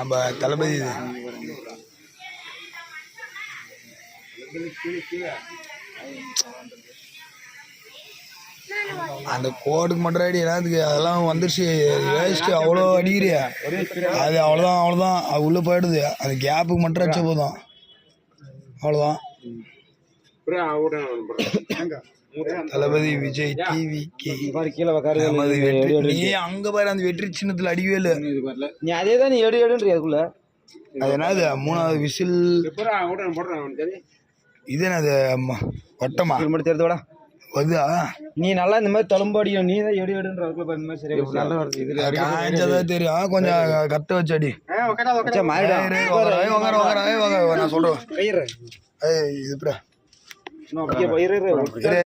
நம்ம தளபதி இது. அந்த கோடுக்கு மட்டும் அடி என்னதுக்கு அதெல்லாம் வந்துருச்சு வேஸ்ட்டு. அவ்வளோ அடிக்கிறியா அது அவ்வளோதான் அது உள்ளே போயிடுது. அந்த கேப்புக்கு மட்டும் அடிச்ச போதும் அவ்வளோதான். தளபதி விஜய் டிவிக்கு நீ அங்க பாரு அந்த வெற்றி சின்னத்துல அடிவே இல்லை. நீ அதே தான் நீ எடுன்ற அதுக்குள்ள அது என்னது 3வது விசில் இது என்னது வட்டமா மட்டும் தெரிஞ்சோடா வருதா? நீ நல்லா இந்த மாதிரி தழும்பாடியும் நீ தான் எடுன்ற அதுக்குள்ள இந்த மாதிரி சரியா நல்லா வருது. இதுல காய்ச்சதான் தெரியும் கொஞ்சம் கட்ட வச்சு அடி. நான் சொல்றேன் கயிறு இதுப்பா இன்னும் அப்படியே